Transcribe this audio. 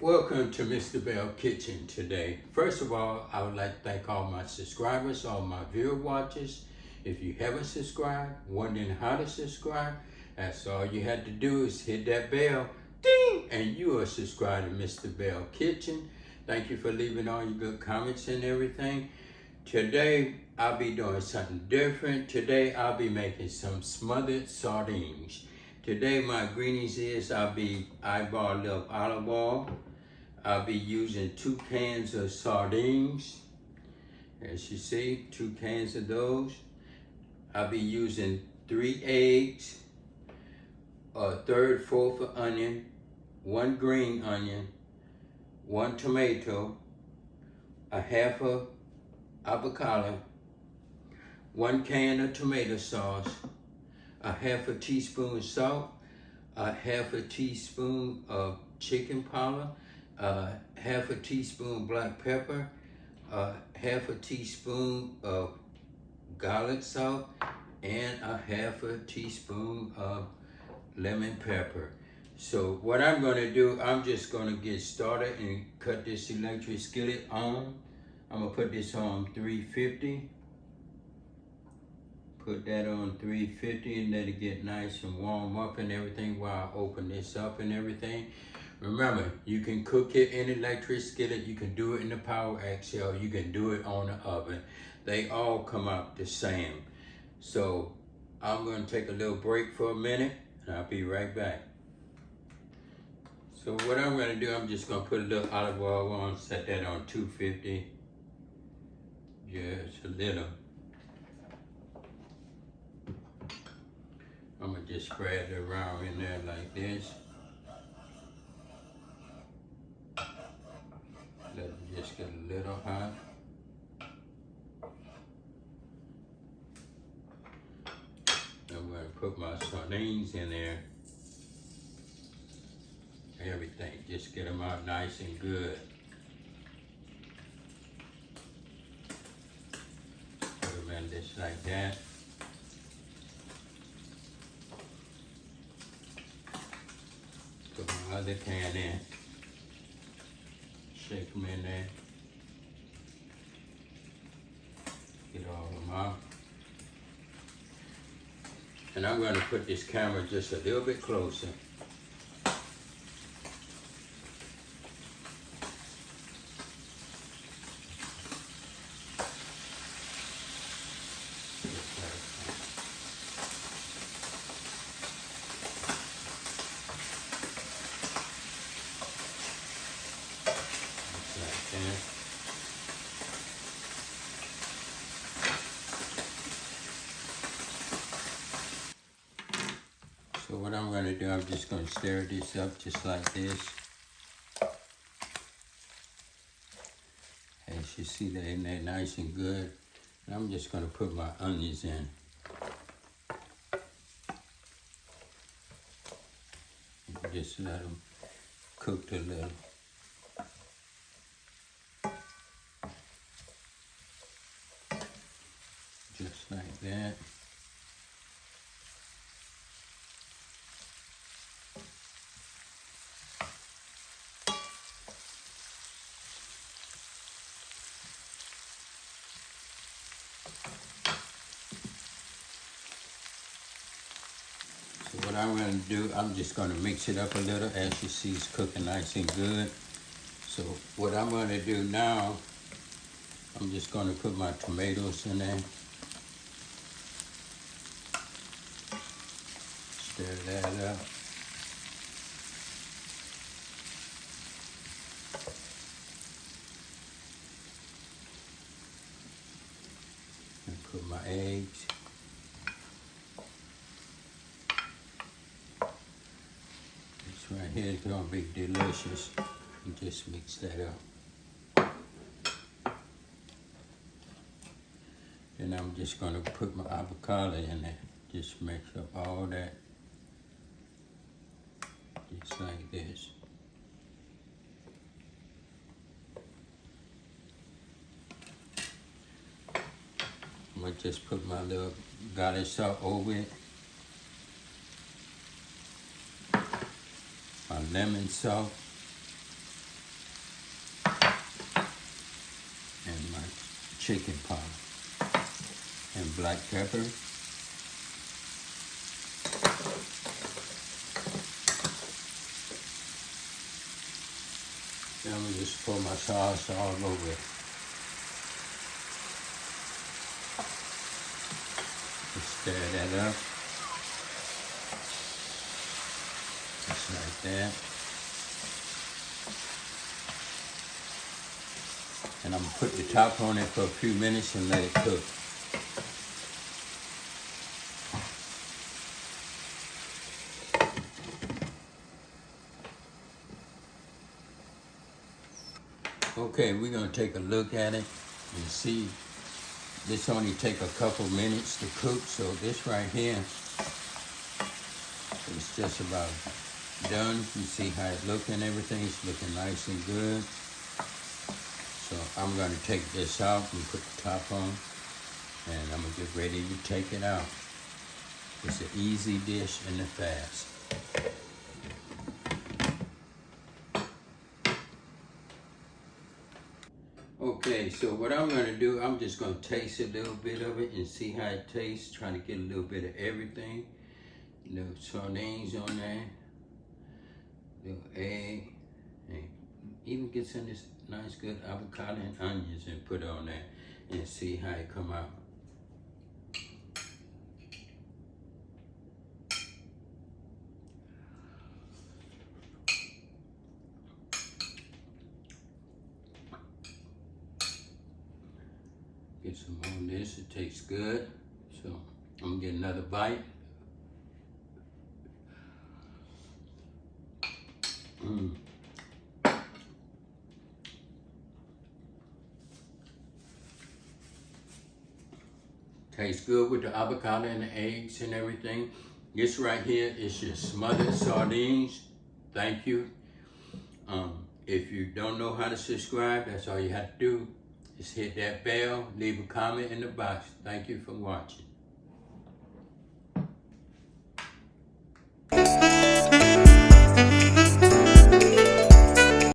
Welcome to mr.Belle Kitchen today. First of all, I would like to thank all my subscribers, all my viewer watchers. If you haven't subscribed, wondering how to subscribe, that's all you had to do is hit that bell, ding, and you are subscribed to mr.Belle Kitchen. Thank you for leaving all your good comments and everything. Today, I'll be doing something different. Today, I'll be making some smothered sardines. Today, my ingredients is I'll be eyeballing up olive oil. I'll be using 2 cans of sardines. As you see, 2 cans of those. I'll be using 3 eggs, a third, fourth of onion, 1 green onion, 1 tomato, a half of avocado, 1 can of tomato sauce, a half a teaspoon of salt, a half a teaspoon of chicken powder, half a teaspoon black pepper, half a teaspoon of garlic salt, and a half a teaspoon of lemon pepper. So what I'm gonna do, I'm just gonna get started and cut this electric skillet on. I'm gonna put this on 350. Put that on 350 and let it get nice and warm up and everything while I open this up and everything. Remember, you can cook it in electric skillet, you can do it in the power XL, you can do it on the oven. They all come out the same. So I'm gonna take a little break for a minute and I'll be right back. So what I'm gonna do, I'm just gonna put a little olive oil on, set that on 250. Just a little. I'm gonna just spread it around in there like this. Let it just get a little hot. I'm gonna put my sardines in there. Everything, just get them out nice and good. Put them in just like that. Put my other can in. Shake them in there. Get all of them out. And I'm going to put this camera just a little bit closer. So what I'm going to do, I'm just going to stir this up just like this. As you see, they're in there nice and good. And I'm just going to put my onions in. And just let them cook a little. Just like that. So what I'm going to do, I'm just going to mix it up a little. As you see, it's cooking nice and good. So what I'm going to do now, I'm just going to put my tomatoes in there. Stir that up. And put my eggs. This right here is going to be delicious. You just mix that up. Then I'm just going to put my avocado in there. Just mix up all that. Just like this. I'm gonna just put my little garlic salt over it. My lemon salt. chicken powder and black pepper. Then I'm gonna just pour my sauce all over it. Just stir that up. Just like that. And I'm gonna put the top on it for a few minutes and let it cook. Okay, we're gonna take a look at it and see. This only take a couple minutes to cook, so this right here is just about done. You see how it look and everything, it's looking nice and good. So I'm gonna take this out and put the top on, and I'm gonna get ready to take it out. It's an easy dish and a fast. Okay, so what I'm gonna do, I'm just gonna taste a little bit of it and see how it tastes, trying to get a little bit of everything. Little sardines on there, little egg, and even get some of this nice good avocado and onions and put it on there and see how it come out. Get some more of this, it tastes good. So I'm gonna get another bite. Tastes good with the avocado and the eggs and everything. This right here is your smothered sardines. Thank you. If you don't know how to subscribe, that's all you have to do. Just hit that bell, leave a comment in the box. Thank you for watching.